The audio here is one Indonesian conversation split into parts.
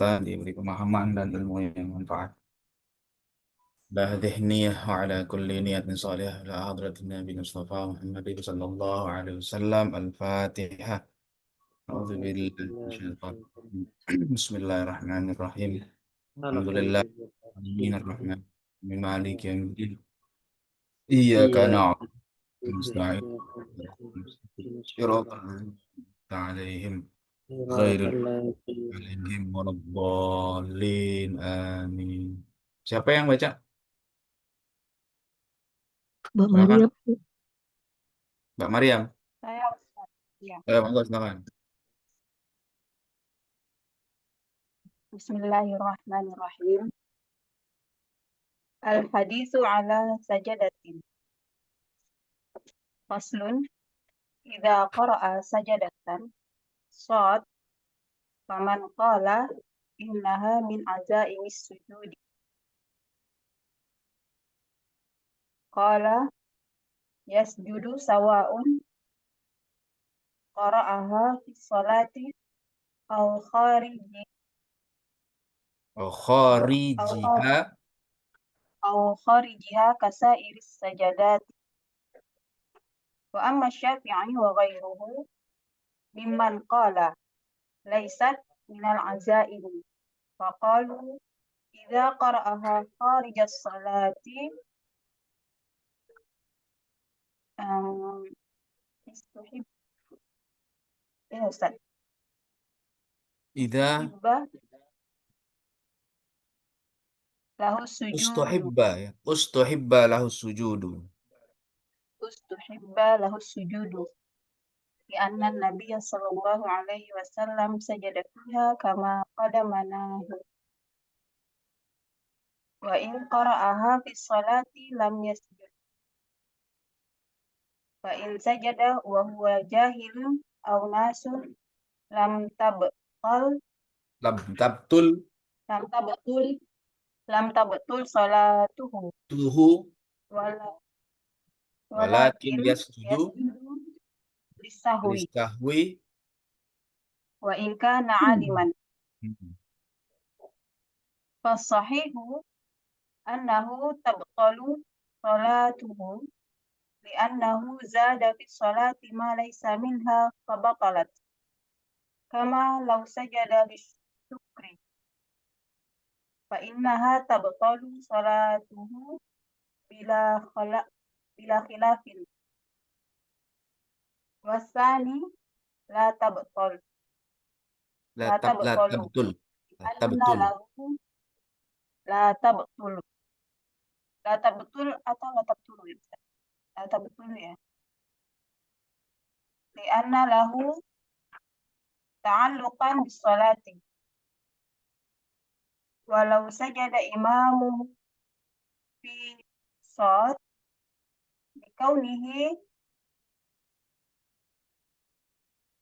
kesehatan, diberi pemahaman dan ilmu yang manfaat. لا ذهنية وعلى كل نية صالحة إلى حضرة النبي المصطفى محمد صلى الله عليه وسلم. الفاتحة. أعوذ بالله من الشيطان الرجيم. بسم الله الرحمن الرحيم. الحمد لله العالمين الرحمن الرحيم مالك يوم الدين. إياك Iya, نعبد iya, ونستعين صراط الذين أنعمت عليهم غير المغضوب عليهم ولا الضالين. آمين. Siapa yang baca? Mbak Silakan, Maria, Mbak Mariam. Saya Ustaz. Ya. Monggo silakan. Bismillahirrahmanirrahim. Al-haditsu ala sajadatin. Faslun. Idza qara'a sajadatan. Shad. Faman qala innaha min azaimis sujudi. Qala yasjudu sawa'un qara'aha fi sholati aw khariji Oh, aw kharijiha. kharijiha kasairis sajadat. Wa amma Syafi'i wa ghairuhu mimman qala laysat minal azaim. Faqalu idza qara'aha kharijas salati istuhib ya Ustaz. Idza Hibba lahu sujudu. ustuhibba ya. Ustuhibba lahu sujudu. Ustuhibba lahu sujudu. Di anna Nabiya sallallahu alaihi wasallam sajada fiha kama qadamanahu. Wa in qara'aha fi salati lam yasjud. Fa in sajada wa huwa jahilun aw nasun lam tabqal Lam tabtul lam tabtul lam tabtul salatuhu tuhu wala walakin walakin yasjudu yasjudu lisahwi lisahwi. wa in kana aliman. Fasahihu annahu tabtalu salatuhu li'annahu zada fi salati ma laysa minha fabatalat kama law sajada lisyukri fa innaha tabtalu salatuhu bila khilafin. Wasani la tabtal La la tab la tabtalu tabtul. La anna tabtul. lahu la tabtul la tabtul atau la tabtulu ya Ustaz? La tabtulu ya. Li'anna lahu ta'alluqan bis salati walau sajada imamu fi shad bikaunihi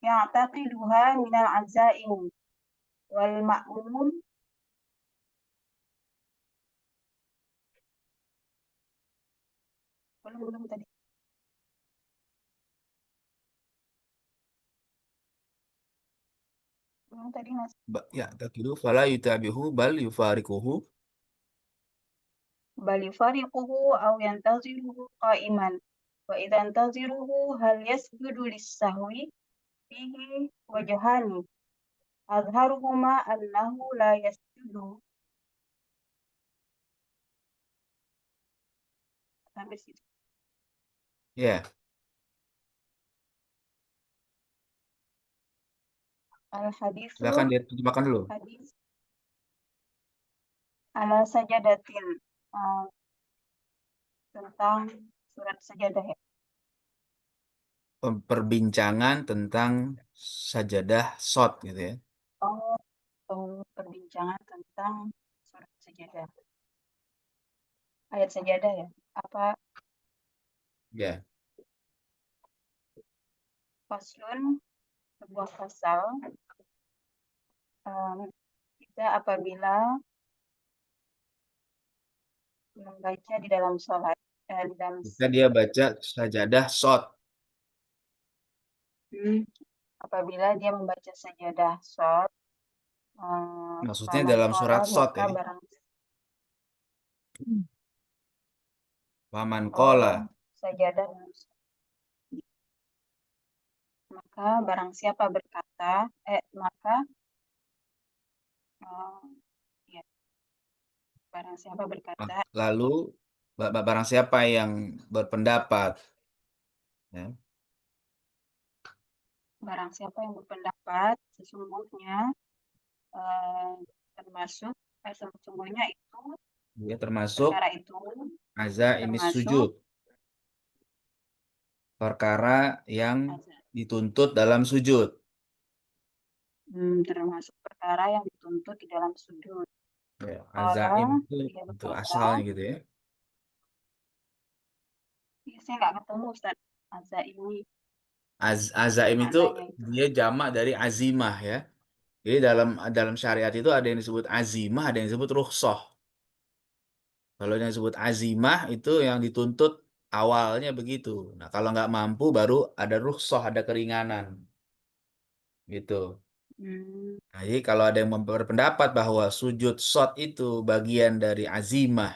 ya'taqiduha minal azaim wal ma'mum belum tadi Mas. Ya, takidu fala yutabihu bal yufarikuhu. Bal yufariquhu aw yantaziruhu qa'iman wa idza yantaziruhu hal yasjudu lis-sahwi fihi wajhani azharuhuma annahu la yasjudu. Sampai situ. Ya, Al-haditsu silakan diterjemahkan dulu. hadis ala sajadatin tentang surat sajadah ya. Perbincangan tentang sajadah shot gitu ya. Perbincangan tentang surat sajadah. Ayat sajadah ya. Apa Ya. faslun sebuah pasal kita apabila membaca di dalam sholat di dalam Jika dia baca sajadah shot. apabila dia membaca sajadah sholat Maksudnya Faman dalam qala surat Shot maka ya. barang Waman kola. sajadah, maka barang siapa berkata, maka eh, ya, barang siapa berkata, Lalu barang siapa yang berpendapat, ya, barang siapa yang berpendapat sesungguhnya eh, termasuk sesungguhnya itu dia termasuk perkara itu azaimi termasuk sujud, perkara yang azan. dituntut dalam sujud. Termasuk perkara yang dituntut di dalam sujud. Ya, azaim Kala dia itu berkata, asalnya gitu ya. "Ih, saya nggak ketemu Ustaz. Aza ini Azaim itu maknanya itu. dia jamak dari azimah ya. Jadi dalam dalam syariat itu ada yang disebut azimah, ada yang disebut rukhsah. Kalau yang disebut azimah itu yang dituntut awalnya begitu. Nah, kalau nggak mampu baru ada rukhsah, ada keringanan gitu. Hmm, Nah, jadi kalau ada yang berpendapat bahwa sujud shot itu bagian dari azimah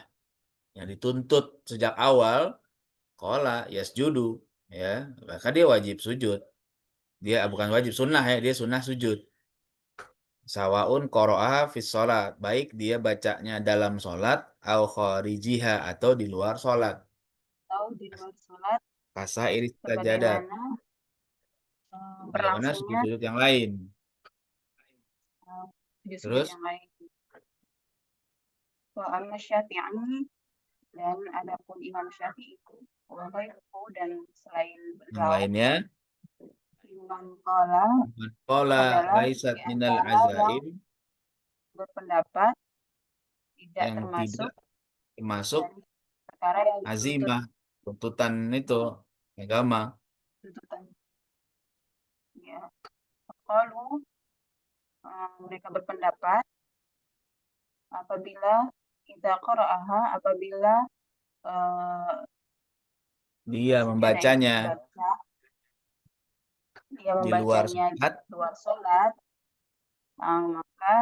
yang dituntut sejak awal, kola yasjudu, ya, maka dia wajib sujud. Dia bukan wajib sunnah ya, dia sunnah sujud. Sawaun qoro'ah fis sholat, baik dia bacanya dalam sholat, au kharijiha atau di luar sholat. atau di luar sholat, Kasa iris sajadat, sebagaimana bagaimana berlangsungnya sujud-sujud yang lain. sujud-sujud Terus yang lain. Wa amma Syafi'i, dan adapun Imam Syafi'i wa ghairuhu, dan selain yang beliau, lainnya, Imam Qala kola adalah laisat di minal antara yang azaim, berpendapat tidak yang termasuk tidak termasuk dari perkara yang dituntut azimah, tuntutan itu agama. tuntutan. Ya, kalau mereka berpendapat apabila kita qara'aha, apabila eh, Dia sajadah itu membacanya dibaca, dia di luar membacanya di sholat, luar sholat, maka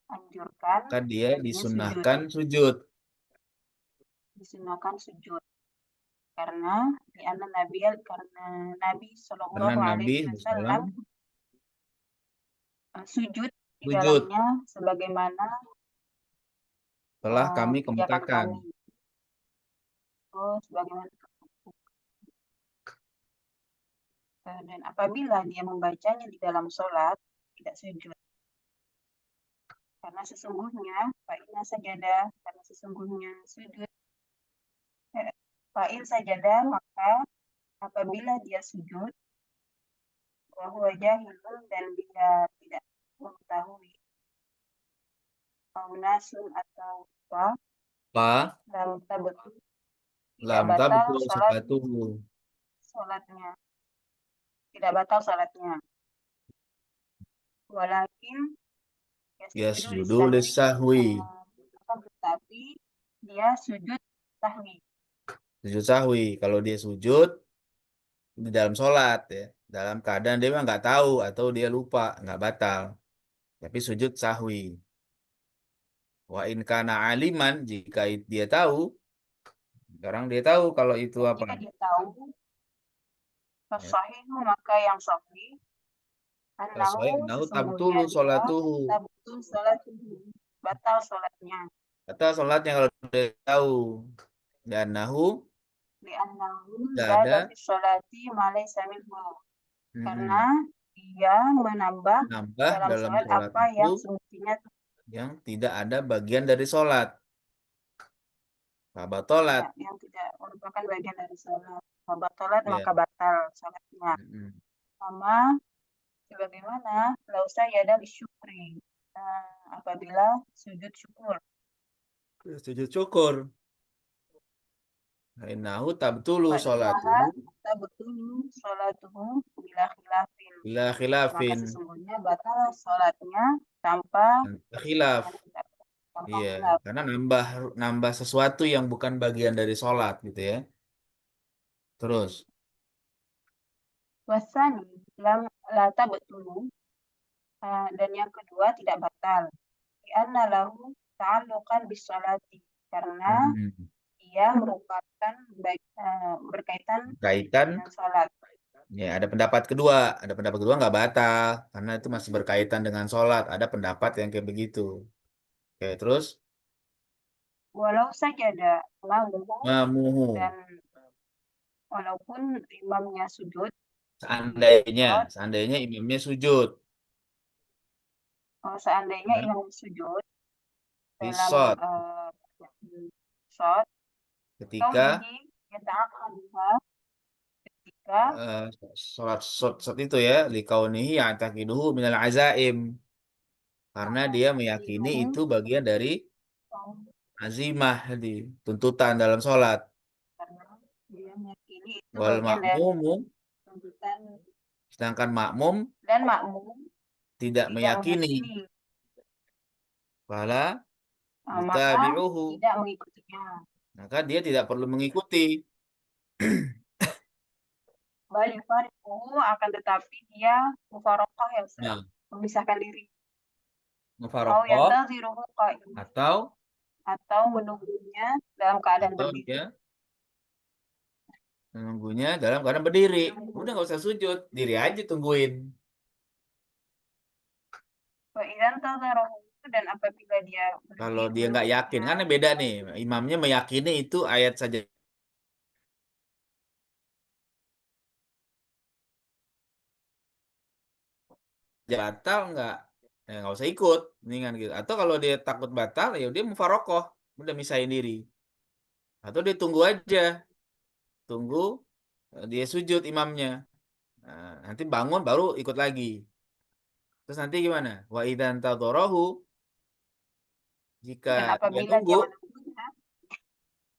anjurkan maka dia baginya sujud, disunahkan sujud. disunahkan sujud, karena karena Nabi Karena Shallallahu Nabi Alaihi SAW Wasallam sujud di sujud dalamnya sebagaimana telah kami pijakan kemukakan. kami. Oh, sebagaimana dan apabila dia membacanya di dalam sholat tidak sujud, karena sesungguhnya fa'inna sajadah, karena sesungguhnya sujud fa'in sajadah, maka apabila dia sujud bahwa jahilun, dan dia tidak mengetahui nasun atau apa, Pa, dalam betul tidak lam batal betul sholat satu sholatnya, tidak batal sholatnya, walakin yasjudu yasjudu lisahwi, lisahwi. tetapi dia sujud sahwi. Sujud sahwi. Kalau dia sujud di dalam sholat ya, dalam keadaan dia memang nggak tahu atau dia lupa, nggak batal. Tapi sujud sahwi. Wa in kana aliman, jika dia tahu, sekarang dia tahu kalau itu Dan apa. jika dia tahu Ya. fasahihu, maka yang sahih Sesuai annahu, nahu sesungguhnya tabtulu dia sholatuhu. tabtul salat, batal salatnya, Batal sholatnya kalau dia tahu. Dan nahu li'annahu tidak zada ada fi sholati ma laysa minhu, karena mm-mm, dia menambah nambah dalam dalam salat sholat apa itu yang semestinya yang tidak ada bagian dari sholat. Batolat. tidak, yang tidak merupakan bagian dari salat. Batalat Ya. maka batal salatnya. Mm-mm. Sama sebagaimana lausa yada syukri, apabila sujud syukur. Sujud syukur. Innahu tabtulu Fa innaha sholatuhu tabtulu sholatuhu bila khilafin, bila maka khilafin. sesungguhnya batal sholatnya tanpa Tanpa khilaf. tanpa Iya, khilaf. karena nambah nambah sesuatu yang bukan bagian dari sholat gitu ya. Terus, Wasani lam la tabtulu, Dan yang kedua tidak batal. Li'anna lahu ta'alluqan bis-sholati. Karena Hmm. ia merupakan berkaitan Kaitan, dengan sholat. ya ada pendapat kedua nggak batal karena itu masih berkaitan dengan sholat. Ada pendapat yang kayak begitu. Oke, terus Walau sajada imamuhu, mamuhu, dan walaupun imamnya sujud di seandainya, sholat, seandainya imamnya sujud, seandainya ya, imam sujud di dalam shot sholat, ketika kaunihi yata'aqqaduha, ketika eh, sholat shot itu ya likaunihi ya'taqiduhu minal azaim karena dia meyakini yaqinuhu, itu bagian dari azimah di tuntutan dalam sholat. karena dia meyakini itu Wal bagian dari makmumu, tuntutan, sedangkan makmum dan makmum tidak tidak meyakini, meyakini, fala maka yutabi'uhu, tidak mengikutinya. maka dia tidak perlu mengikuti. Bal yufariquhu, akan tetapi dia mufaraqah ya Ustaz, Nah, memisahkan diri. Au mufarokoh yantaziruhu qa'iman, atau atau menunggunya dalam keadaan atau berdiri. dia menunggunya dalam keadaan berdiri. Udah nggak usah sujud, diri aja tungguin. Wa idzan tazarahu, dan apabila dia Kalau berdiri dia nggak yakin, menunggunya, kan beda nih. Imamnya meyakini itu ayat saja batal nggak usah ikut, mendingan gitu. Atau kalau dia takut batal, ya dia mufarokoh, udah misahin diri. Atau dia tunggu aja, tunggu dia sujud imamnya. Nah, nanti bangun baru ikut lagi. Terus nanti gimana? Wa idan tadorohu, jika dan dia apabila nunggu, dia menunggunya,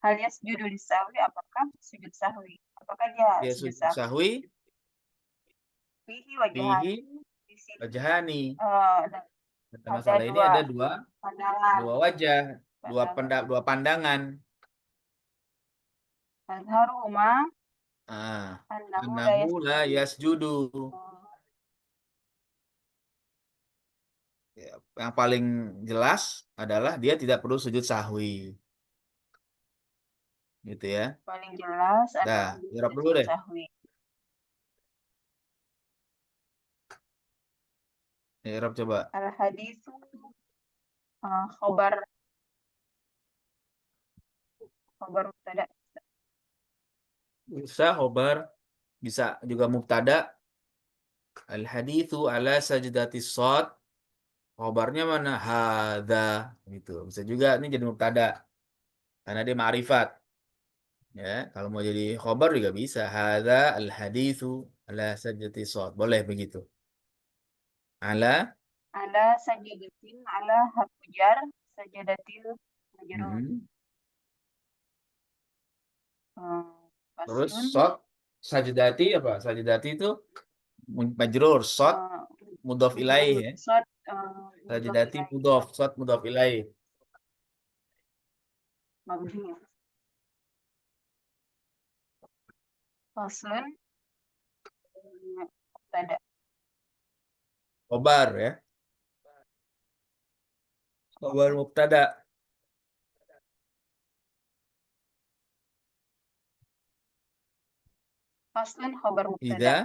hal yasjudu lisahwi, apakah sujud sahwi? Apakah dia dia sujud sujud sahwi? sahwi, Fihi wajhani, fihi di sini wajhani. ada, Pada ada masalah ini dua ada pandangan. dua wajah, Pandangan. dua pandangan. Azharuhuma Ah, annahu la annahu la yasjudu. yasjudu. Ya, yang paling jelas adalah dia tidak perlu sujud sahwi, gitu ya. Paling jelas adalah Dah, dia Irab tidak dulu sujud deh. sahwi. Irab coba. Al hadisu, khobar, khobar mubtada. Bisa khobar, bisa juga mubtada. Al hadithu ala sajdati shad. Khobarnya mana? Hadza, gitu. Bisa juga ini jadi mubtada karena dia ma'rifat. Ya, kalau mau jadi khobar juga bisa. Hadza al hadithu ala sajdati shad. Boleh begitu. Ala, Ala sajadatin, ala harfujar, sajadatin majrur. mm-mm. Terus Faslun, shad sajdati apa? Sajdati itu majrur, shad uh, mudhof ilaih majrur ya. sod, mudhof Sajdati ilaih, mudhof, shad mudhof ilaih. mabni. Faslun, mubtada. Khobar ya. Khobar mubtada. Faslun khobar mubtada. Ida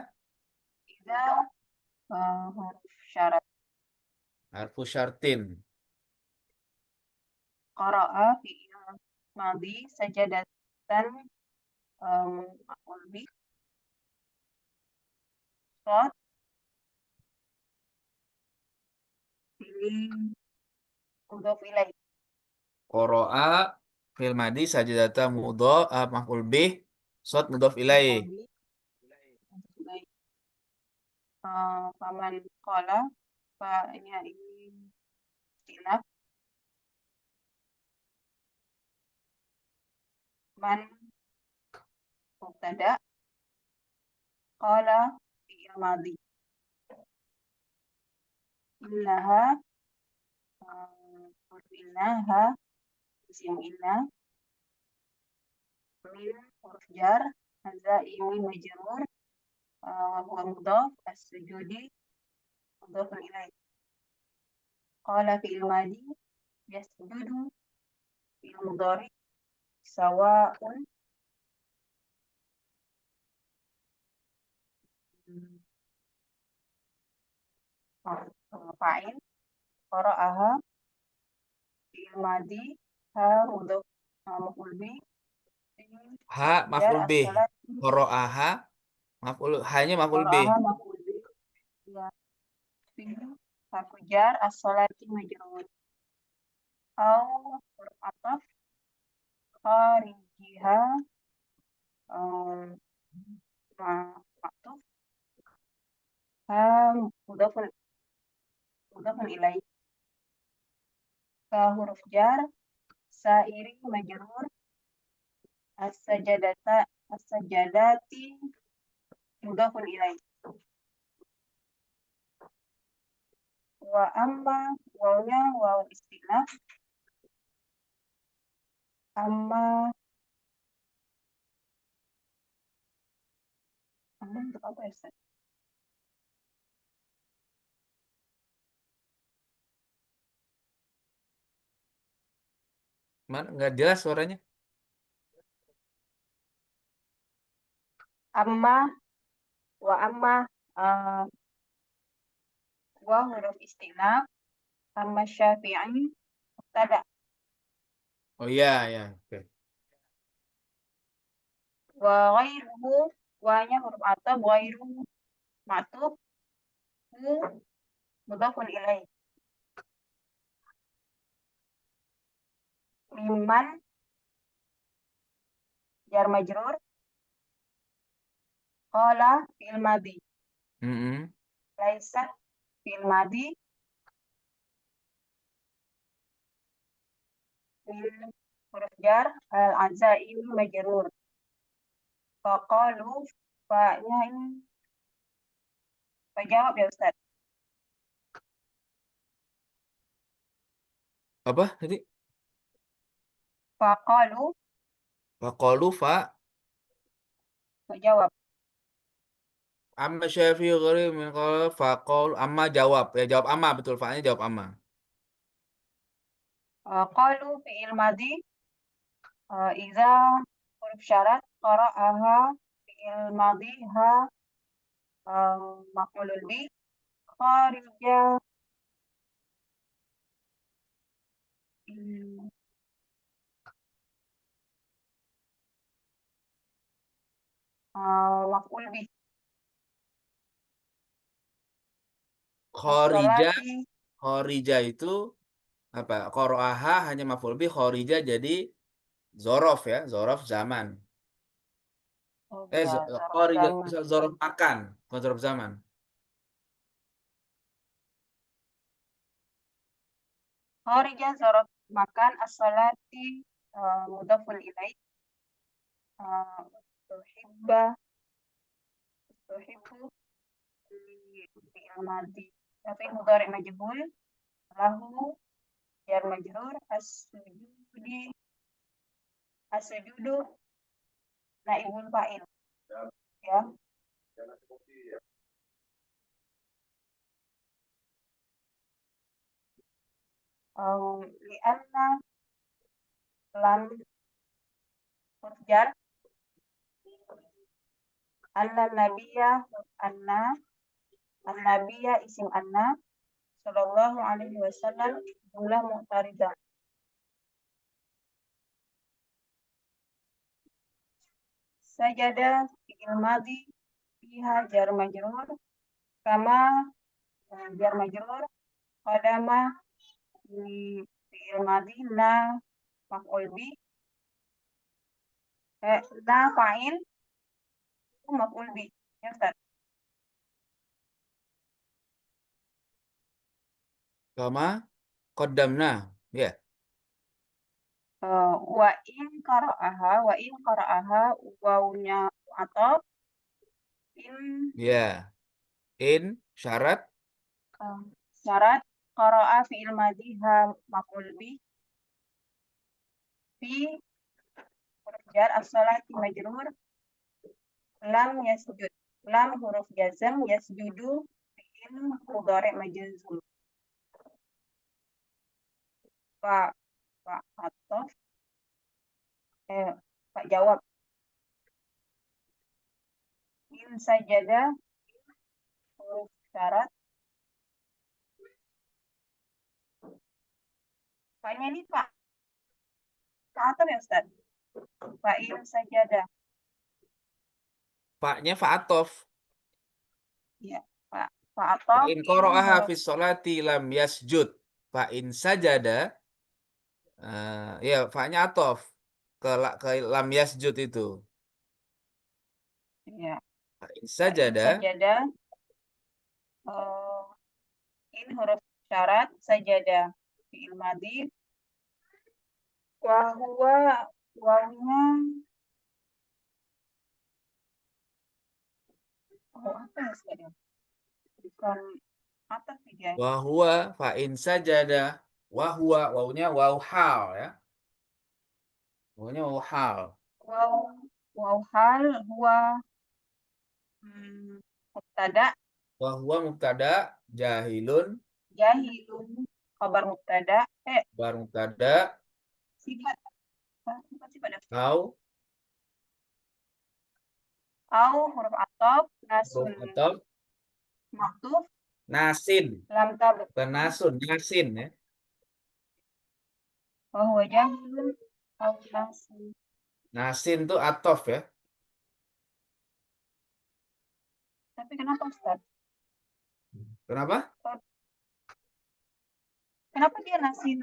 Idza huruf syarat. harfu syartin. Qara'a fi'il madhi sajadatan, maf'ul bih, shad, fi'il mudhof ilaih, Qoro'a fil madi sajdata mudhof maf'ul bih shad mudhof ilaih. maf'ul bih, mudhof ilaih. Paman qala, fa-nya ini istinaf, man mubtada, qala fi'il madhi. Innaha, huruf innaha, isim inna, min huruf jar, zaimi majrur, wa huwa mudhaf, as-sujudi mudhaf ilaih. Qala fi'il madi yasjudu fi'il mudhari sawa'un fa'il qara'aha fi'il madi ha mudhaf maf'ul bi Ha jar maf'ul B. as-salati Qoro'aha maf'ul hanya maf'ul B. qara'aha maf'ul bi ya fi'il harfu jar as-salati majrur au huruf ataf kharijiha um, ma'tuf ha mudhafun mudhafun ilaih ka huruf jar sairi majrur as-sajadata as-sajadati mudhafun ilaih wa amma wawnya waw istinaf amma untuk apa ya Ustaz? Mana nggak jelas suaranya? Amma amma uh, wa huruf istinaf amma syafi'i mubtada Oh iya ya. Oke. wa ghairuhu wa-nya huruf ataf ghairu ma'tuf hu mudhafun ilaih mimman jar majrur qala fi'il madhi Mm-mm. laisa fi'il madhi min huruf jar al-azaim majrur faqalu fa-nya ini jawab ya Ustaz. Apa tadi? Faqalu Faqalu fa jawab. amma syafi'i ghairi min qala faqalu amma jawab. Ya jawab amma betul fa-nya jawab amma. Qalu fi'il madhi iza huruf syarat qara'aha fi'il madhi ha maf'ulun bi kharija maf'ul bi Kharija, as-salati kharija itu apa? Qoro'aha hanya maf'ul bi, kharija jadi zorof ya, zorof zaman. oh ya zarf Kharija zaman. zorof makan, bukan zorof zaman. Kharija zarf makan as-salati mudhafun ilaih tuhibba tuhibbu fi'il madhi tapi mudhari majhul lahu jar majrur as-sujudi as-sujudu naibul fa'il ya lianna lam huruf jar anna nabiyya anna an-nabiyya isim anna sallallahu alaihi wasallam jumlah mu'taridah sajada fi'il madhi fiha jar majrur kama jar majrur qadama fi'il madhi na maf'ul bi na fa'il maf'ul bi ya Ustaz. Kama qaddamna. Ya. Wa in qara'aha wawunya atau in Ya. In syarat syarat qara'a fi'il madhi ha maf'ul bi fi huruf jar as-salati majrur lam yasjud lam huruf jazm yasjudu fi'il mudhari majzum Pak, Pak Atof, Pak jawab. In sajadah, huruf syarat. Paknya ini Pak Atof ya Ustaz? Pak in sajadah. Paknya fa'atof. Ya, Pak Atof, In in qara'aha huruf fi sholati lam yasjud. Fa'in sajada. Ya, fa'nya atof. Ke lam yasjud itu. ya, Fa'in Pak in sajada. sajadah, eh, in huruf syarat sajadah. Fi'il madhi. Wahwa, wawnya, apa ya Ustaz ya? Bukan atas dia. Wahwa fa'in sajada. Wahwa, wawunya waw hal ya. Wawunya waw hal. Waw, waw hal, huwa, mubtada, Wahwa mubtada jahilun. jahilun, khabar mubtada, Bar mubtada. sifat, bukan sifat ya. Au. Au, huruf atop, nasun, Huruf atop. maktuf, Nasin. lam tabuk, Bukan nasun. Nasin ya. bahwa jahilun, au nasun. Nasin tuh atof ya. Tapi kenapa Ustaz? Kenapa? Kenapa dia nasin?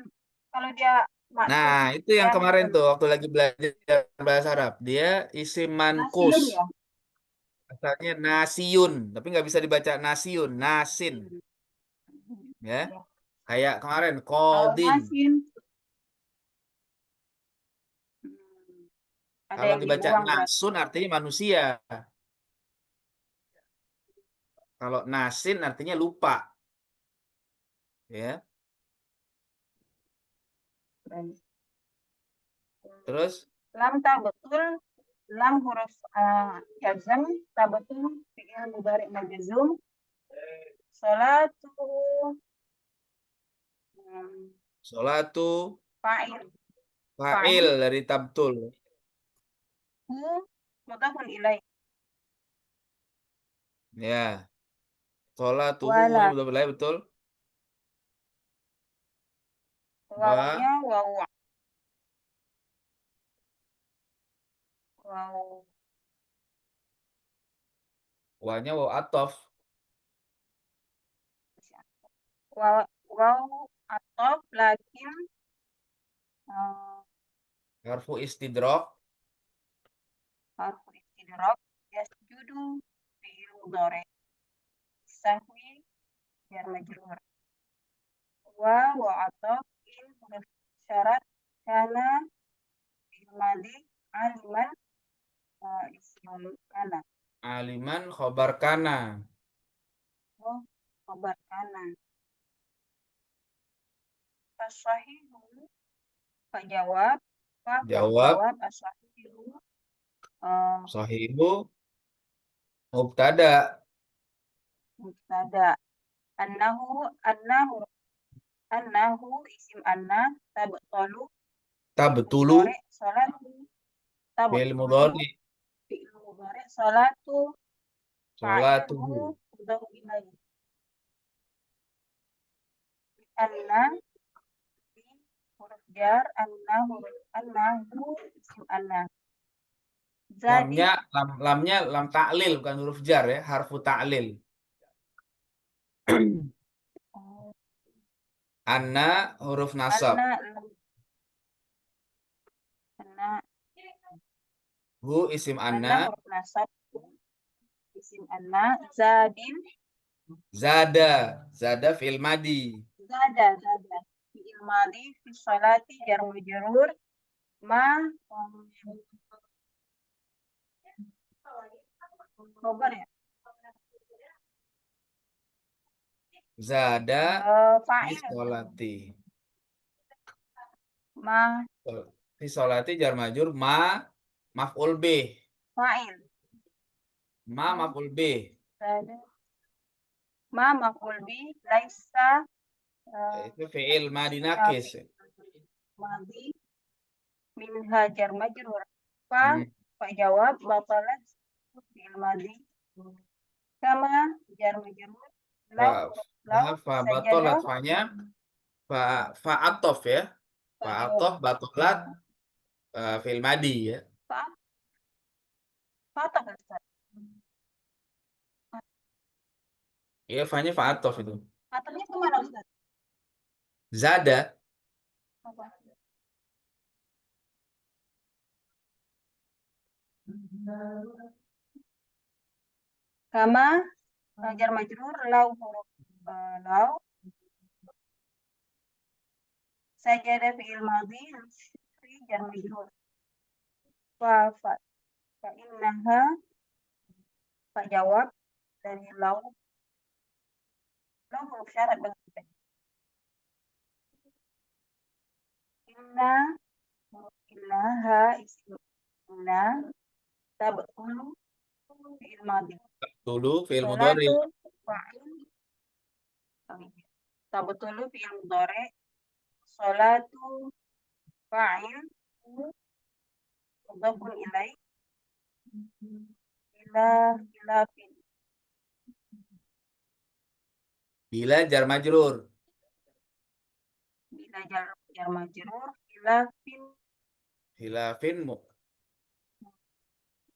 Kalau dia maktuf, Nah, itu yang kemarin jahilun. tuh waktu lagi belajar bahasa Arab. Dia isim mankus. Nasin ya? Asalnya nasiun, tapi nggak bisa dibaca nasiun, nasin. Ya, Ya. kayak kemarin Kalau kodin. nasin, hmm, ada Kalau yang dibaca dibuang berarti. nasun artinya manusia. Kalau nasin artinya lupa. Ya, terus Lam tak betul, lam huruf jazm, tak betul, fi'il mudhari majzum, salatu, sholatu fa'il, fa'il fa'il, dari tabtul. hu, mudhafun ilaih, Ya, sholatuhu wala, betul betul. wawunya Wa wawu, wawu, wanya waw atof. wawu atop, lakin, uh, Harfu istidrok. harfu istidrak, yasjudu, fi'il mudhari, sahwi, jar majrur. Wa atau in huruf syarat kana fi'il madhi aliman isim kana. Aliman khobar kana. Oh, khabar kana. As-sahihu, Pak jawab. Pak Jawab jawab as-sahihu. sahihu mubtada. Mubtada. Annahu annahu isim anna tabtalu fi'il Tabtulu mudhari salatu fi'il tabtulu mudhari. fi'il mudhari salatu fa'iluhu Sholatuhu. mudhaf ilaih. Anna di huruf jar annahu isim anna. Jadi Lamnya lam ta'lil bukan huruf jar ya, harfu ta'lil. oh, Anna huruf nasab. anna anna Hu isim anna anna. huruf nasab isim anna zadin Zada. Zada fi'il madi. zada fi'il madhi fi sholati jar majrur ma khabar ya Zada fi fa'il sholati. ma Fi sholati jar majur ma maf'ul bih. fa'il Ma maf'ul bih. zada ma maf'ul bi laisa Itu fi'il madi uh, nakis. minha jar majrur. Fa, Hmm. Pak jawab, batalat fi'il madhi. Kama jar majrur. Lau Fa huruf lau fa sajadah batolat fanya fa atof ya. Fa Pak jawab. atof batolat fil madi ya. Fa, fa tak Ustaz? Iya, fanya fa atof itu. Atapnya kemana Ustaz? Zada. Apa? Kama jar majrur lau huruf lau sajadah fi'il madhi fi jar majrur. Fa fa innaha Pak jawab dari lau huruf syarat dengan kita. Inna huruf inna ha isim inna tabqulu fi'il madhi. Dulu fil mudhari. Salatu fa'il tabqulu fi'il mudhari. Salatu fa'il mudhafun ilaih ila fi'il Bila jar majrur. bila jar majrur ila fi'il Hilafin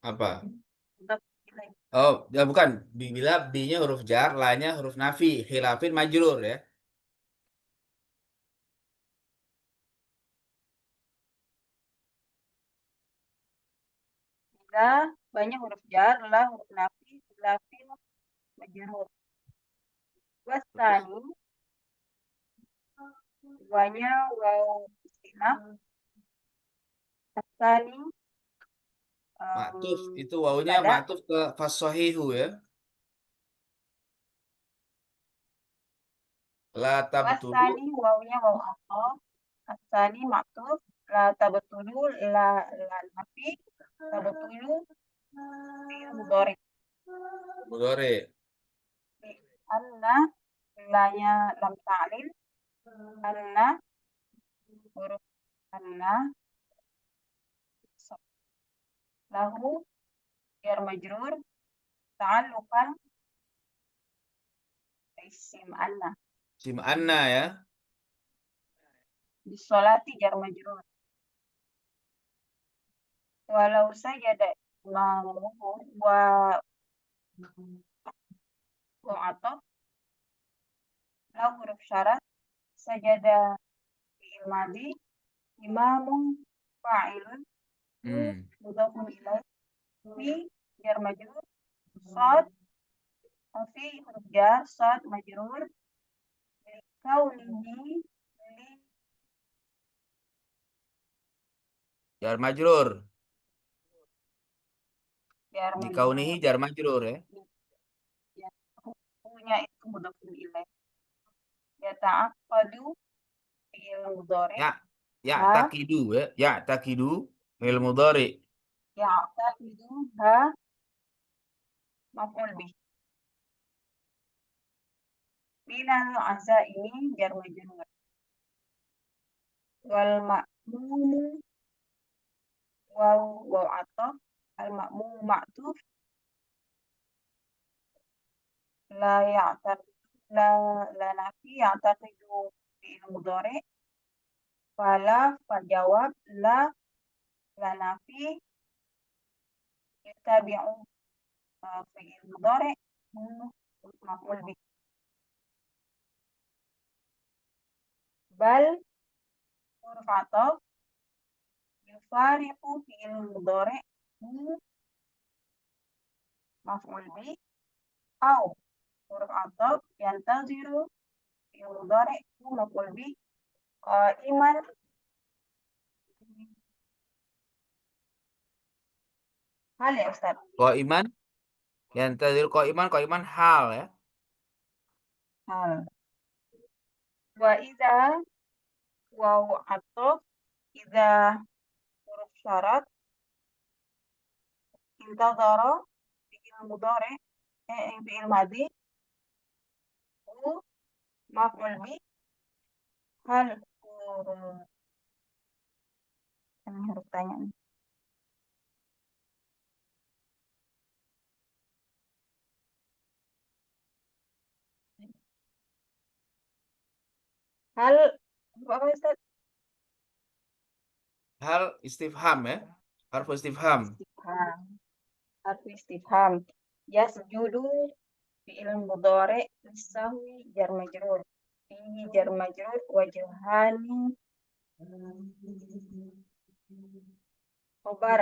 apa? mudhafun ilaih. Oh, ya bukan. Bila B-nya huruf jar, la-nya huruf nafi. Hilafin majrur ya. Bila banyak huruf jar la huruf nafi ila fi'il majrur. Terus Wasani duanya waw istinaf. Asani maktuf itu wawunya mubtada. maktuf ke fasohihu ya. La tabtulu. Wasani wawnya waw ataf. Asani maktuf. La tabtulu la nafi. Tabtulu fi'il mudhari. Mudhari. Anna lanya lam ta'lil. Anna huruf anna lahu jar majrur ta'alluqan isim anna. Sim anna ya. Bisolati jar majrur. Walau saja ada imamuhu wa ataf lau huruf syarat sajada fi'il madhi imamun fa'ilun Hmm. mudhafun ilaih fi jar majrur sad fi huruf jar sad majrur kaunihi li Jar majrur. jar Dikaunihi majrur jar majrur ya. ya punya itu mudhafun ilaih ya ta'aqqadu fi'il mudhari Ya, ya ha takidu ya. Ya takidu fil mudhari. ya'taqidu ha maf'ul bih. Minal azza ini jar majrur. Wal ma'mumu waw ataf al ma'mum ma'tuf la ya'taq la la nafi ya'taqidu fi'il mudhari fala fajawab la nafi yatabi'u fi'il mudhari maf'ul bih. Bal huruf ataf yufariqu fi'il mudhari maf'ul bih au huruf ataf yantaziru fi'il mudhari maf'ul bih qa'iman hal ya Ustaz. Qaiman. Yantazir qaiman hal ya. Hal. Wa idza waw ataf idza huruf syarat intadhara fi'il mudhari fi'il madhi u maf'ul bih hal huruf Hal apa Ustaz? Hal istifham ya. Harfu istifham. Istifham. Harfu istifham. Yasjudu fi'il mudhari lisahwi jar majrur. Fihi jar majrur wajhani khobar.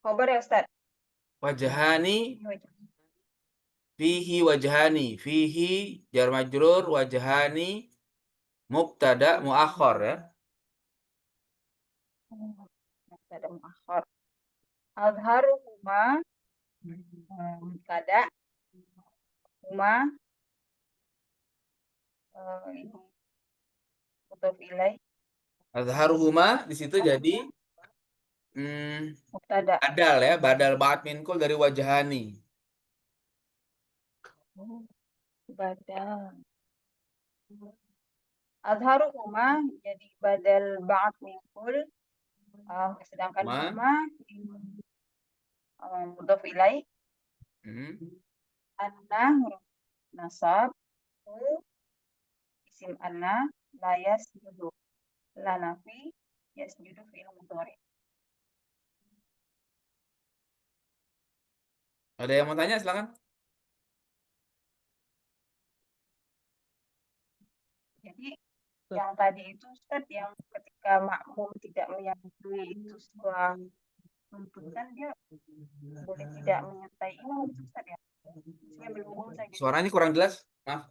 Khobar ya Ustaz? Wajhani Ini wajah. fihi wajhani. Fihi jar majrur wajhani mubtada muakhar ya. Mubtada muakhar. Azharuhuma mubtada huma ini mudhof ilaih Azharuhuma di situ jadi mubtada. badal ya, badal ba'd minkul dari wajhani. Badal. Azharuhuma jadi badal ba'd minkul. Sedangkan Ma, huma mudhof ilaih. hmm. Anna huruf nasab. Hu isim anna. La yasjudu. La nafi. Yasjudu fi'il mudhari. Ada yang mau tanya silakan. Jadi yang tadi itu Ustaz, yang ketika makmum tidak meyakini itu sebuah tuntutan, dia boleh tidak menyertai imam itu Ustaz ya. Maksudnya menunggu saja di Suaranya kurang jelas. Maaf.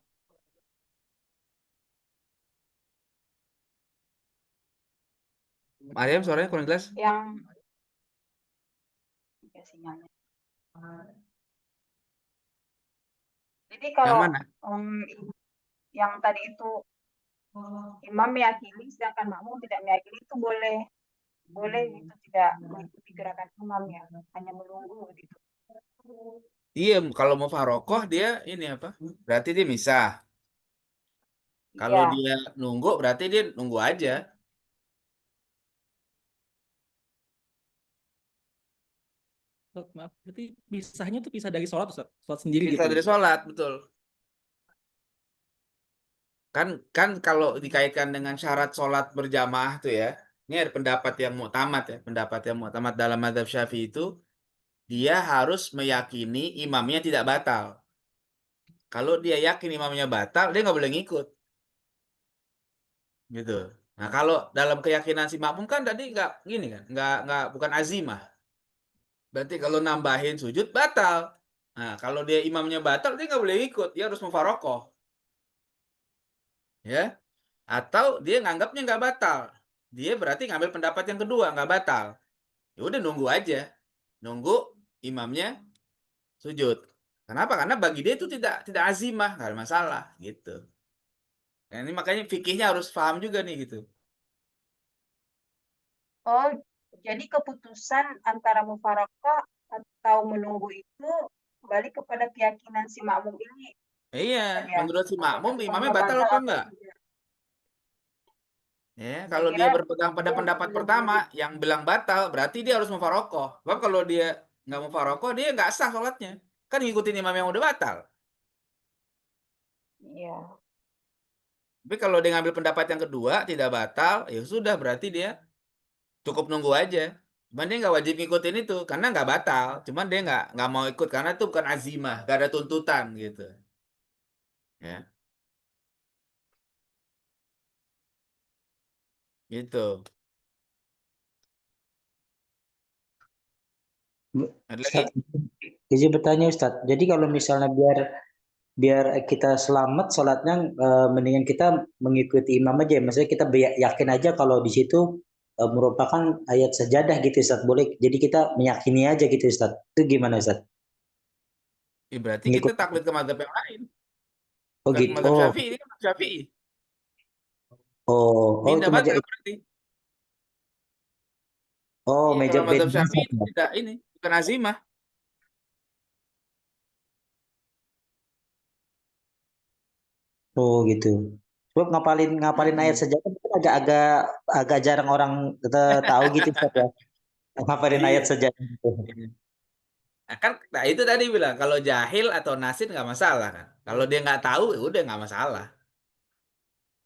Mariam, suaranya kurang jelas. yang ya, sinyalnya. Jadi Yang kalau mana? yang tadi itu imam meyakini sedangkan makmum tidak meyakini, itu boleh boleh gitu tidak mengikuti gerakan imam ya, hanya menunggu gitu. Iya, kalau mau farokoh dia ini apa? Berarti dia misah. Kalau Iya. dia nunggu, berarti dia nunggu aja. Maaf, berarti pisahnya tuh pisah dari sholat, Ustaz? Sholat sendiri Bisa gitu. dari sholat, betul. Kan kalau dikaitkan dengan syarat sholat berjamaah tuh ya, ini ada pendapat yang muktamad ya, pendapat yang muktamad dalam mazhab Syafi'i itu dia harus meyakini imamnya tidak batal. Kalau dia yakin imamnya batal, dia nggak boleh ngikut, gitu. Nah kalau dalam keyakinan si makmum kan tadi nggak gini kan, nggak bukan azimah. Berarti kalau nambahin sujud batal. Nah kalau dia imamnya batal, dia nggak boleh ikut, dia harus mufarokoh, ya. Atau dia nganggapnya nggak batal, dia berarti ngambil pendapat yang kedua nggak batal. Ya udah nunggu aja, nunggu imamnya sujud. Kenapa? Karena bagi dia itu tidak azimah, nggak ada masalah gitu. Nah, ini makanya fikihnya harus paham juga nih gitu. Oh, jadi keputusan antara mufarakah atau menunggu itu kembali kepada keyakinan si makmum ini, Iya, Ustaz ya. menurut si Apakah makmum imamnya imamnya batal batal apa atau enggak? tidak? Ya, Saya kalau dia kira berpegang pada pendapat pertama yang bilang batal, berarti dia harus mufarokoh. Sebab kalau dia nggak mufarokoh, dia nggak sah sholatnya. Kan ngikutin imam yang udah batal. iya. Tapi kalau dia ngambil pendapat yang kedua, tidak batal, ya sudah berarti dia cukup nunggu aja. Cuman dia nggak wajib ngikutin itu, karena nggak batal. Cuman dia nggak mau ikut, karena itu bukan azimah, nggak ada tuntutan gitu. Ya, gitu. Ada lagi? Ustaz, izin bertanya Ustaz. Jadi kalau misalnya biar biar kita selamat sholatnya, mendingan kita mengikuti imam aja. Maksudnya kita yakin aja kalau di situ merupakan ayat sajadah gitu Ustaz. Boleh. Jadi kita meyakini aja gitu Ustaz. Itu gimana Ustaz? Ya, berarti kita Mengikuti. taklid ke mazhab yang lain. Oh Bukan ke gitu. mazhab Oh, Syafi'i, ini kan mazhab Syafi'i. oh Pindah itu mazhab berarti. Iya, meja kalau beda mazhab Syafi'i mazhab, ya? tidak ini, bukan azimah. Oh gitu. Sebab ngapalin ngapalin ayat Mm-mm. sajadah itu agak-agak agak jarang orang tahu gitu Ustaz ya. Ngapalin ayat Iya. sajadah gitu. Nah itu tadi bilang kalau jahil atau nasin nggak masalah kan. Kalau dia nggak tahu, ya udah nggak masalah.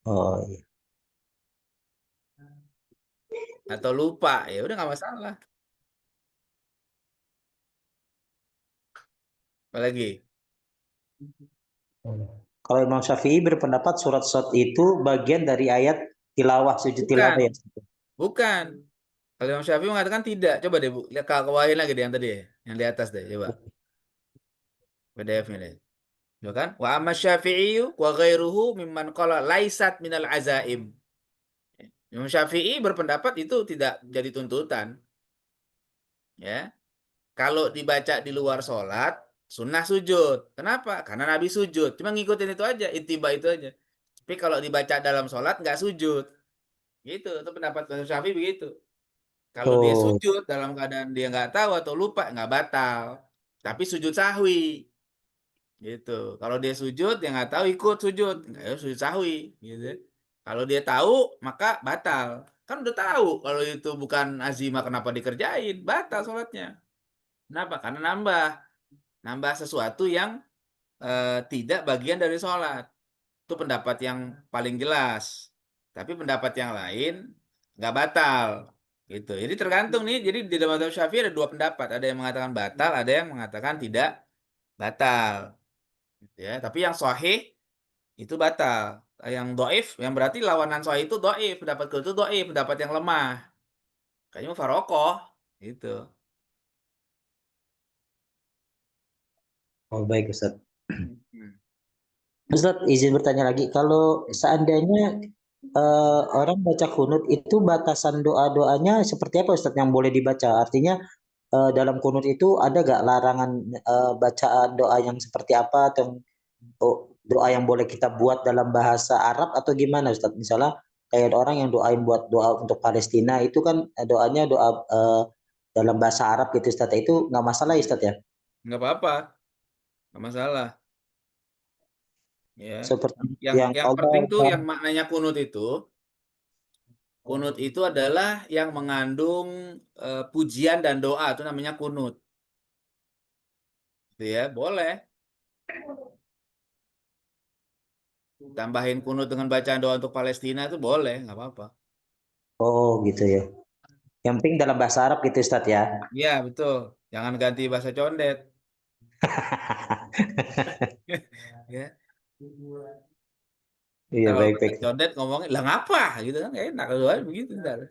Oh iya. Atau lupa, ya udah nggak masalah. Apalagi? Kalau Imam Syafi'i berpendapat surat-surat itu bagian dari ayat tilawah, sujud tilawah Bukan, ya. bukan. Kalau Imam Syafi'i mengatakan tidak. Coba deh Bu, lihat kawain lagi deh yang tadi ya. Yang di atas deh, coba. PDF-nya deh. Ya kan? Wa amma Syafi'i wa ghairuhu mimman qala laisat minal azaim. Imam Syafi'i berpendapat itu tidak jadi tuntutan. Ya. Kalau dibaca di luar sholat, sunnah sujud. Kenapa? Karena Nabi sujud. Cuma ngikutin itu aja, ittiba itu aja. Tapi kalau dibaca dalam sholat, nggak sujud. Gitu, itu pendapat Imam Syafi'i begitu. Kalau dia Oh, sujud dalam keadaan dia nggak tahu atau lupa, nggak batal. Tapi sujud sahwi. Gitu. Kalau dia sujud, dia nggak tahu ikut sujud. Nggak, ya sujud sahwi. Gitu. Kalau dia tahu, maka batal. Kan udah tahu kalau itu bukan azimah kenapa dikerjain. Batal sholatnya. Kenapa? Karena nambah sesuatu yang tidak bagian dari sholat. Itu pendapat yang paling jelas. Tapi pendapat yang lain nggak batal. Gitu. Jadi tergantung nih. Jadi di dalam mazhab Syafi'i ada dua pendapat. Ada yang mengatakan batal, ada yang mengatakan tidak batal. Gitu ya. Tapi yang sahih itu batal. Yang doif, yang berarti lawanan sahih itu doif. Pendapat kedua itu doif, pendapat yang lemah. Kayaknya Farokoh. Gitu. oh baik Ustaz. Hmm. Ustaz izin bertanya lagi, kalau seandainya orang baca kunut itu batasan doa-doanya seperti apa Ustaz yang boleh dibaca? Artinya dalam kunut itu ada gak larangan bacaan doa yang seperti apa atau doa yang boleh kita buat dalam bahasa Arab atau gimana Ustaz? Misalnya kayak orang yang doain buat doa untuk Palestina itu kan doanya doa dalam bahasa Arab gitu Ustaz. Itu nggak masalah ya Ustaz ya? Nggak apa-apa, nggak masalah. Ya. Seperti Yang yang yang Allah penting tuh yang maknanya kunut itu adalah yang mengandung pujian dan doa itu namanya kunut. Gitu ya, boleh. Tambahin kunut dengan bacaan doa untuk Palestina itu boleh, nggak apa-apa. oh gitu ya. Yang penting dalam bahasa Arab gitu Ustaz ya. Iya, betul. Jangan ganti bahasa condet. Ya. Iya Kalau baik bahasa baik. condet ngomongnya, lah ngapa? Gitu kan, enak. Doa begitu, ntar.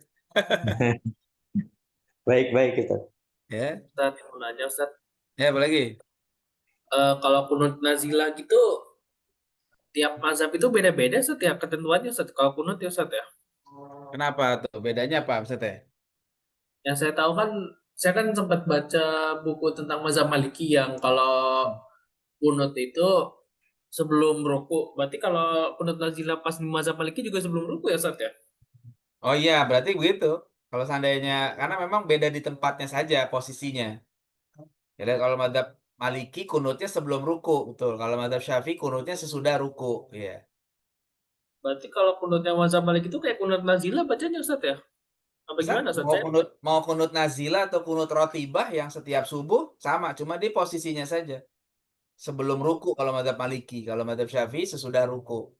Baik baik Ustaz. Ya, Ustaz, mau nanya Ustaz, ya apalagi? kalau kunut nazilah gitu, tiap mazhab itu beda-beda setiap ketentuannya Ustaz. Kalau kunut ya Ustaz ya. Kenapa tuh? Bedanya apa, maksudnya? Yang saya tahu kan, saya kan sempat baca buku tentang mazhab Maliki yang kalau kunut itu sebelum ruku. Berarti kalau kunut nazilah pas di mazhab Maliki juga sebelum ruku ya Ustaz ya. Oh iya, berarti begitu. Kalau seandainya, karena memang beda di tempatnya saja posisinya. Jadi kalau madhab Maliki kunutnya sebelum ruku, betul. Kalau madhab Syafi'i kunutnya sesudah ruku, iya. Berarti kalau kunut yang mazhab Maliki itu kayak kunut nazilah bacanya Ustaz ya. Apa Bisa gimana Ustaz? mau kunut nazila atau kunut rotibah yang setiap subuh sama, cuma di posisinya saja. Sebelum ruku kalau madhab Maliki, kalau madhab Syafi'i sesudah ruku.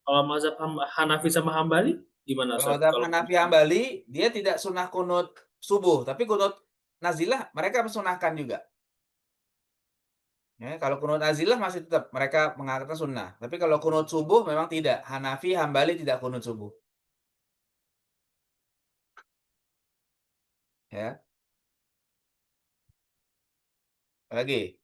Kalau mazhab Hanafi sama Hambali gimana Kalau Ustaz? madhab Kalau Hanafi Hambali, dia tidak sunah kunut subuh, tapi kunut nazilah mereka mensunahkan juga. Ya, kalau kunut nazilah masih tetap mereka mengatakan sunnah. Tapi kalau kunut subuh memang tidak. Hanafi Hambali tidak kunut subuh. Ya, lagi.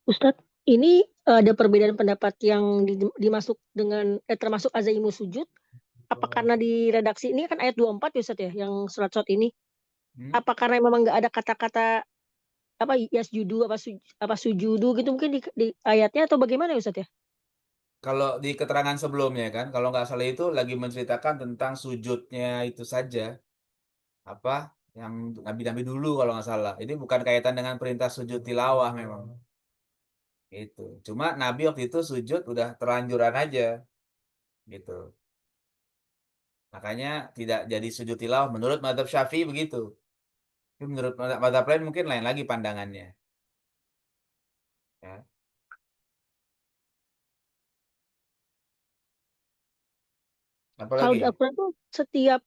Ustadz, ini ada perbedaan pendapat yang dimasuk dengan termasuk azaimu sujud. Apa karena di redaksi ini kan ayat 24 ya Ustadz ya, yang surat-surat ini. Hmm. Apa karena memang nggak ada kata-kata apa yasjudu apa sujudu gitu mungkin di ayatnya atau bagaimana ya Ustadz ya? Kalau di keterangan sebelumnya kan, kalau nggak salah itu lagi menceritakan tentang sujudnya itu saja. Apa yang nabi-nabi dulu kalau nggak salah. Ini bukan kaitan dengan perintah sujud tilawah memang. Gitu. Cuma Nabi waktu itu sujud udah terlanjuran aja. Gitu. Makanya tidak jadi sujud tilawah menurut mazhab Syafi'i begitu. Tapi menurut mazhab lain mungkin lain lagi pandangannya. Ya. Kalau di Apalagi? Al-Quran tuh setiap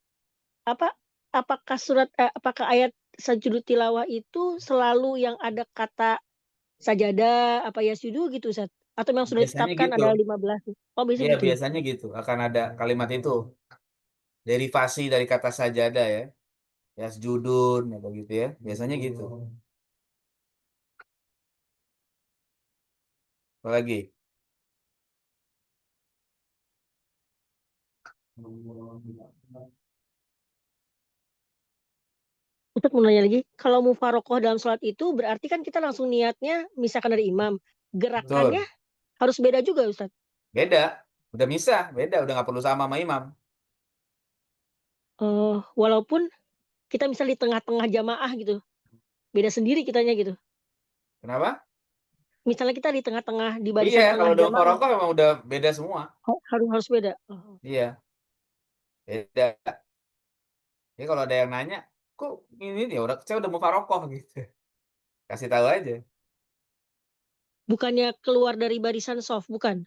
apa apakah ayat sajudut tilawah itu selalu yang ada kata sajadah apa yasjudu gitu Ustaz? Atau memang sudah Biasanya ditetapkan gitu. ada 15? Oh, biasanya Iya, gitu. biasanya gitu. Akan ada kalimat itu. Derivasi dari kata sajadah ya. Yasjudun atau gitu ya. Biasanya gitu. Apalagi? Untuk mau nanya lagi, kalau mufarokoh dalam sholat itu berarti kan kita langsung niatnya misalkan dari imam. Gerakannya Betul. harus beda juga Ustaz. Beda. Udah misah. Beda. Udah nggak perlu sama imam. Walaupun kita misal di tengah-tengah jamaah gitu. Beda sendiri kitanya gitu. Kenapa? Misalnya kita di tengah-tengah di Iya, barisan kalau tengah udah jamaah mufarokoh memang udah beda semua. harus beda. Oh. Iya, beda. Ya kalau ada yang nanya, kok ini ya udah saya udah mufarokoh gitu. Kasih tahu aja. Bukannya keluar dari barisan soft, bukan?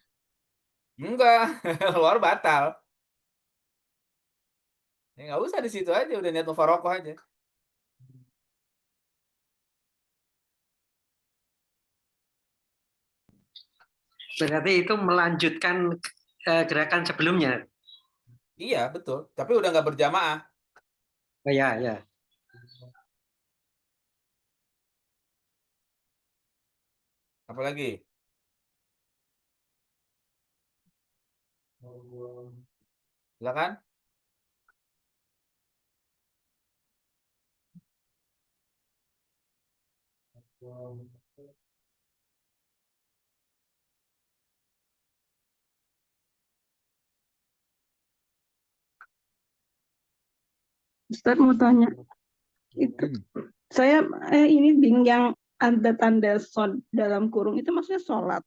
Enggak, keluar batal. Ya nggak usah di situ aja, udah niat mufarokoh aja. Berarti itu melanjutkan gerakan sebelumnya. Iya, betul. Tapi udah nggak berjamaah. Oh ya, ya. Apalagi? Silakan. Ustaz mau tanya, itu saya ini bingung yang ada tanda sod dalam kurung itu maksudnya sholat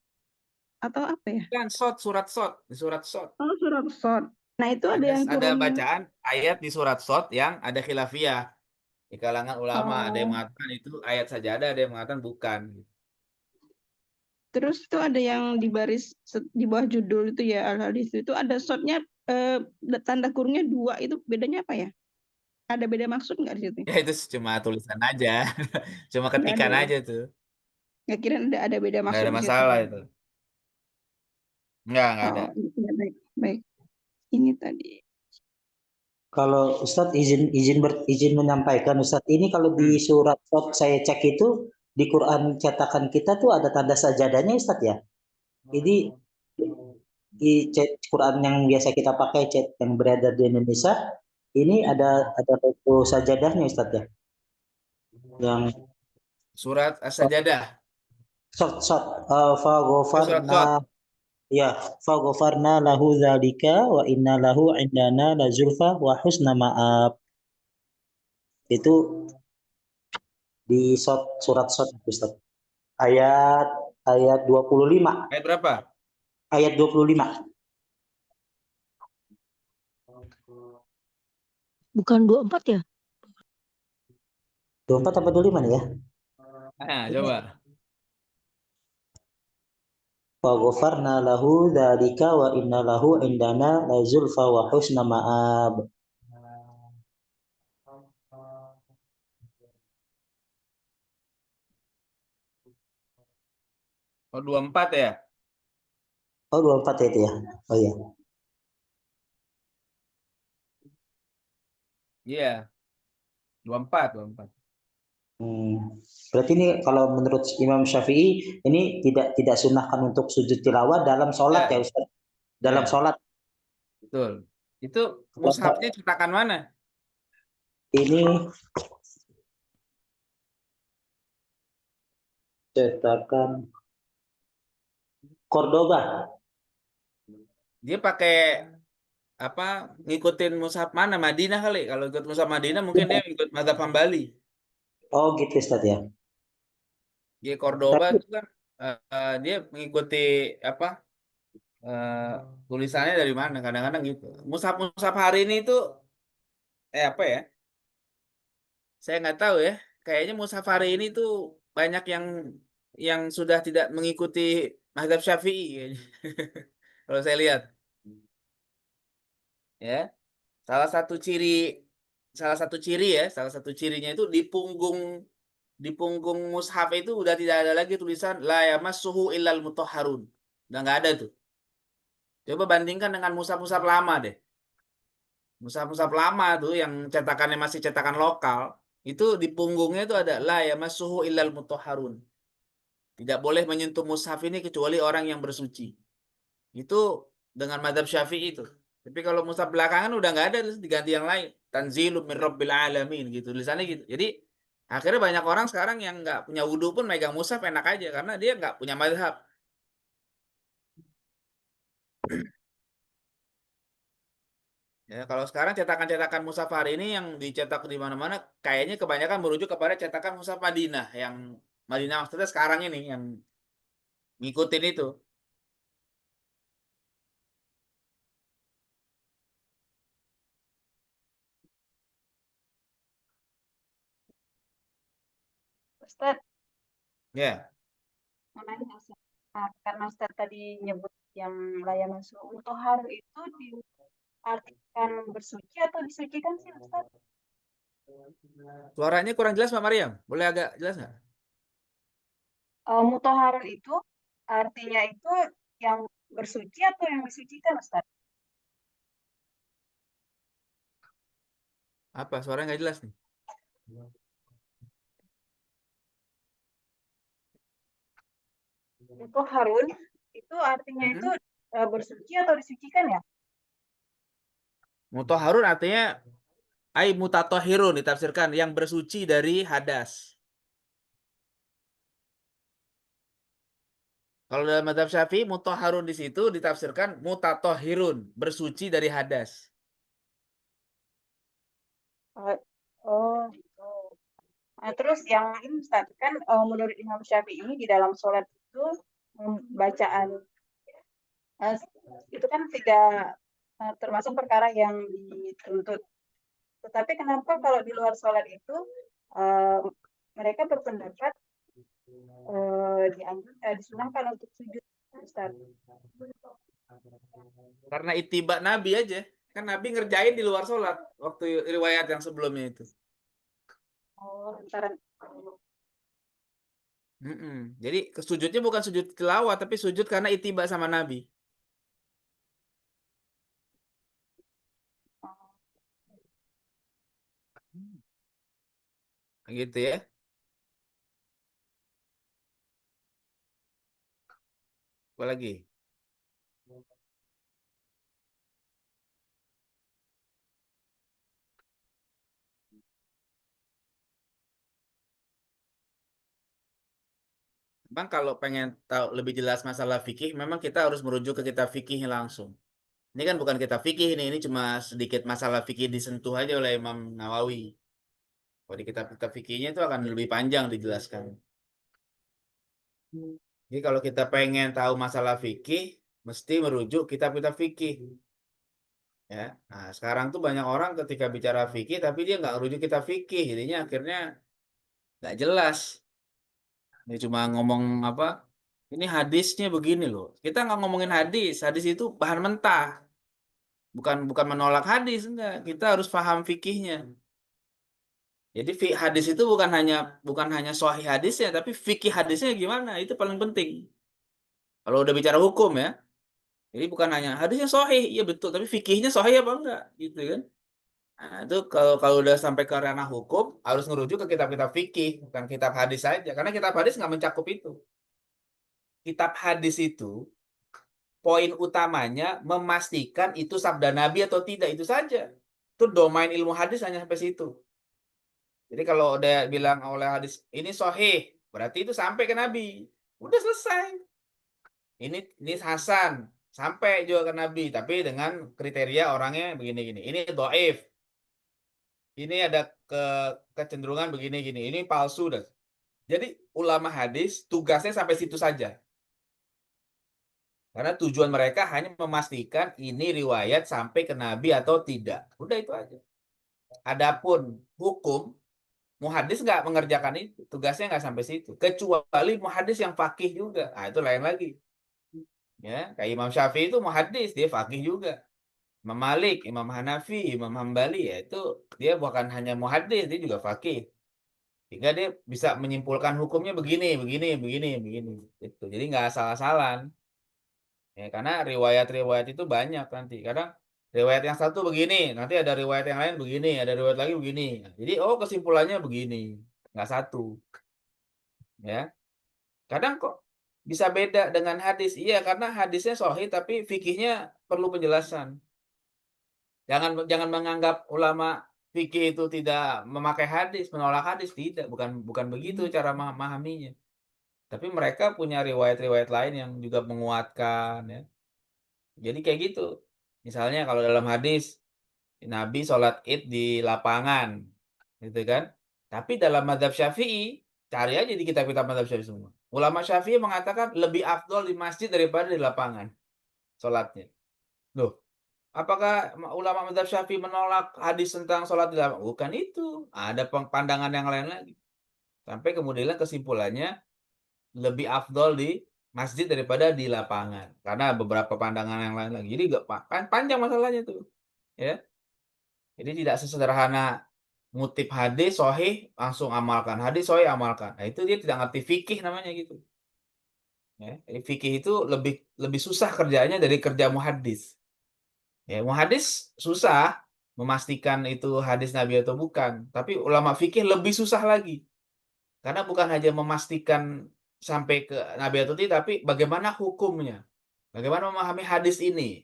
atau apa ya? Kan surat sot, di surat sot. Oh, surat sod. Nah itu ada yang Ada kurung. bacaan ayat di surat sot yang ada khilafiyah di kalangan ulama. Ada yang Oh, mengatakan itu ayat sajadah, ada yang mengatakan bukan. terus itu ada yang di baris di bawah judul itu ya al-hadis itu ada sodnya tanda kurungnya 2 itu bedanya apa ya? Ada beda maksud nggak di situ? Ya itu cuma tulisan aja. Cuma Nggak ada ketikan ya? aja tuh. Nggak kira ada beda Nggak maksud ada di situ. masalah itu. Nggak ada. Oh, ya, baik, baik. Ini tadi. Kalau Ustadz izin menyampaikan Ustadz ini kalau di surat Sot saya cek itu di Quran cetakan kita tuh ada tanda sajadahnya Ustadz ya. Jadi di Quran yang biasa kita pakai yang beredar di Indonesia ini ada logo sajadahnya Ustadz ya. Yang Surat As-Sajadah. Sot Surat fagofarna Sot. ya fagofarna lahu dzalika wa inna lahu indana la zulfa wa husna ma'ab. Itu di surat Sot Ustaz. Ayat 25. Ayat berapa? Ayat 25. Bukan 24 ya? 24 apa 25 nih ya? Nah, coba. Faghfarna lahu dzalika wa inna lahu indana la zulfa wa husna ma'ab. Oh, 24 ya? Oh 24 ya itu ya. Oh iya. Iya. 24. Berarti ini kalau menurut Imam Syafi'i ini tidak sunahkan untuk sujud tilawah dalam sholat ya Ustaz. Dalam Ya, sholat. betul. Itu mushafnya cetakan mana? Ini cetakan Cordoba. Dia pakai apa? Ngikutin mushaf mana? Madinah kali. Kalau ikut mushaf Madinah mungkin dia ikut mazhab Hambali. Oh gitu Ustaz ya. Dia Cordoba Tapi itu kan dia mengikuti apa? tulisannya dari mana? Kadang-kadang gitu. Mushaf hari ini itu apa ya? Saya nggak tahu ya. Kayaknya mushaf hari ini tuh banyak yang sudah tidak mengikuti mazhab Syafi'i kayaknya. Kalau saya lihat, ya. Salah satu ciri salah satu cirinya itu di punggung mushaf itu udah tidak ada lagi tulisan la yamassuhu illal mutahharun. Udah nggak ada tuh. Coba bandingkan dengan mushaf-mushaf lama deh. Mushaf-mushaf lama tuh yang cetakannya masih cetakan lokal, itu di punggungnya itu ada la yamassuhu illal mutahharun. Tidak boleh menyentuh mushaf ini kecuali orang yang bersuci. Itu dengan mazhab Syafi'i itu. Tapi kalau mushaf belakangan udah nggak ada, terus diganti yang lain. Tanzilum min Rabbil alamin gitu, tulisannya gitu. Jadi akhirnya banyak orang sekarang yang nggak punya wudhu pun megang mushaf enak aja karena dia nggak punya mazhab. Ya, kalau sekarang cetakan-cetakan mushaf hari ini yang dicetak di mana-mana kayaknya kebanyakan merujuk kepada cetakan mushaf Madinah yang Madinah maksudnya sekarang ini yang ngikutin itu. Ustaz, Ya, mau nanya, Ustaz. Nah, karena Ustaz tadi nyebut yang layan masuk mutahhar itu diartikan bersuci atau disucikan sih, Ustaz? suaranya kurang jelas Mbak Maryam. Boleh agak jelas nggak? Mutahhar itu artinya itu yang bersuci atau yang disucikan, Ustaz? Apa? Suaranya nggak jelas nih. Mutahharun itu artinya itu bersuci atau disucikan ya? Mutahharun artinya ai mutatahhirun ditafsirkan yang bersuci dari hadas. Kalau dalam mazhab Syafi'i mutahharun di situ ditafsirkan mutatahhirun, bersuci dari hadas. Oh, gitu. Nah, terus yang ini Ustaz, kan menurut Imam Syafi'i di dalam sholat itu bacaan itu kan tidak termasuk perkara yang dituntut. Tetapi kenapa kalau di luar sholat itu mereka berpendapat disunahkan untuk sujud, Ustaz? Karena ittiba Nabi aja. Kan Nabi ngerjain di luar sholat waktu riwayat yang sebelumnya itu. Oh, antara Jadi sujudnya bukan sujud tilawah tapi sujud karena ittiba sama Nabi. Gitu ya. Apa lagi? Memang kalau pengen tahu lebih jelas masalah fikih, memang kita harus merujuk ke kitab fikihnya langsung. Ini kan bukan kitab fikih ini cuma sedikit masalah fikih disentuh aja oleh Imam Nawawi. Kalau di kitab-kitab fikihnya itu akan lebih panjang dijelaskan. Jadi kalau kita pengen tahu masalah fikih, mesti merujuk kitab-kitab fikih. Ya, nah sekarang tuh banyak orang ketika bicara fikih, tapi dia nggak merujuk kitab fikih, jadinya akhirnya nggak jelas. Dia cuma ngomong apa? Ini hadisnya begini loh. Kita nggak ngomongin hadis. Hadis itu bahan mentah. Bukan menolak hadis, enggak. Kita harus paham fikihnya. Jadi hadis itu bukan hanya sahih hadisnya, tapi fikih hadisnya gimana? Itu paling penting. Kalau udah bicara hukum ya. Jadi bukan hanya hadisnya sahih, iya betul, tapi fikihnya sahih apa enggak, gitu kan? Nah, itu kalau udah sampai ke ranah hukum harus ngerujuk ke kitab-kitab fikih, bukan kitab hadis saja. Karena kitab hadis nggak mencakup itu. Kitab hadis itu poin utamanya memastikan itu sabda Nabi atau tidak, itu saja. Itu domain ilmu hadis hanya sampai situ. Jadi kalau udah bilang oleh hadis ini sahih, berarti itu sampai ke Nabi. Udah selesai. Ini Hasan, sampai juga ke Nabi, tapi dengan kriteria orangnya begini-gini. Ini dhaif. Ini ada kecenderungan begini-gini. Ini palsu dan. Jadi ulama hadis tugasnya sampai situ saja. Karena tujuan mereka hanya memastikan ini riwayat sampai ke Nabi atau tidak. Udah itu aja. Adapun hukum, muhadis nggak mengerjakan itu. Tugasnya nggak sampai situ. Kecuali muhadis yang faqih juga. Nah, itu lain lagi. Ya, kayak Imam Syafi'i itu muhadis, dia faqih juga. Imam Malik, Imam Hanafi, Imam Hambali, ya itu dia bukan hanya muhadis, dia juga faqih. Sehingga dia bisa menyimpulkan hukumnya begini. Itu. Jadi nggak asal-asalan. Ya, karena riwayat-riwayat itu banyak nanti. Kadang riwayat yang satu begini, nanti ada riwayat yang lain begini, ada riwayat lagi begini. Nah, jadi kesimpulannya begini, nggak satu. Ya, kadang kok bisa beda dengan hadis. Iya, karena hadisnya sahih tapi fikihnya perlu penjelasan. Jangan menganggap ulama fikih itu tidak memakai hadis, menolak hadis, tidak. Bukan begitu cara memahaminya. Tapi mereka punya riwayat-riwayat lain yang juga menguatkan, ya. Jadi kayak gitu. Misalnya kalau dalam hadis Nabi sholat Id di lapangan, gitu kan? Tapi dalam mazhab Syafi'i, cari aja di kitab-kitab mazhab Syafi'i semua. Ulama Syafi'i mengatakan lebih afdol di masjid daripada di lapangan sholatnya. Loh, apakah ulama mazhab Syafi'i menolak hadis tentang sholat di lapangan? Bukan itu. Ada pandangan yang lain lagi. Sampai kemudian kesimpulannya lebih afdol di masjid daripada di lapangan. Karena beberapa pandangan yang lain lagi. Jadi panjang masalahnya tuh. Ya. Jadi tidak sesederhana ngutip hadis sahih langsung amalkan. Hadis sahih amalkan. Nah, itu dia tidak ngerti fikih namanya gitu. Ya. Jadi fikih itu lebih susah kerjanya dari kerja muhadis. Ya, muhadis susah memastikan itu hadis Nabi atau bukan. Tapi ulama fikih lebih susah lagi. Karena bukan hanya memastikan sampai ke Nabi atau tidak, tapi bagaimana hukumnya. Bagaimana memahami hadis ini.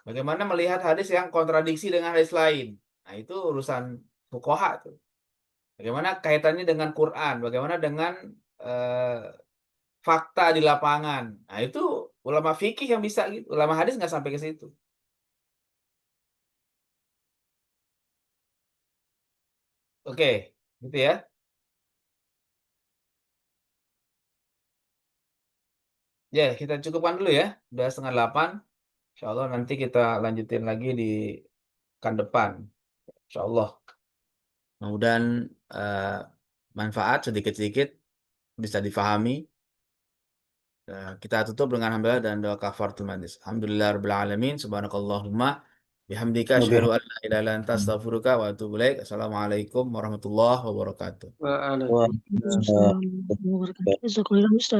Bagaimana melihat hadis yang kontradiksi dengan hadis lain. Nah, itu urusan fuqaha tuh. Bagaimana kaitannya dengan Quran. Bagaimana dengan fakta di lapangan. Nah, itu ulama fikih yang bisa gitu. Ulama hadis nggak sampai ke situ. Oke, gitu ya. Ya, kita cukupkan dulu ya. Udah 7:30. Insya Allah nanti kita lanjutin lagi di pekan depan. Insya Allah. Mudah-mudahan manfaat sedikit-sedikit bisa difahami. Kita tutup dengan hamdalah dan doa kafaratul majlis. Alhamdulillahirabbil alamin. Subhanakallahumma bihamdika asyhadu an la ilaha illa anta astaghfiruka wa atubu ilaik. Assalamualaikum warahmatullahi wabarakatuh. Waalaikumsalam. Waalaikumsalam. Waalaikumsalam warahmatullahi wabarakatuh. Jazakallahu khairan, Ustaz.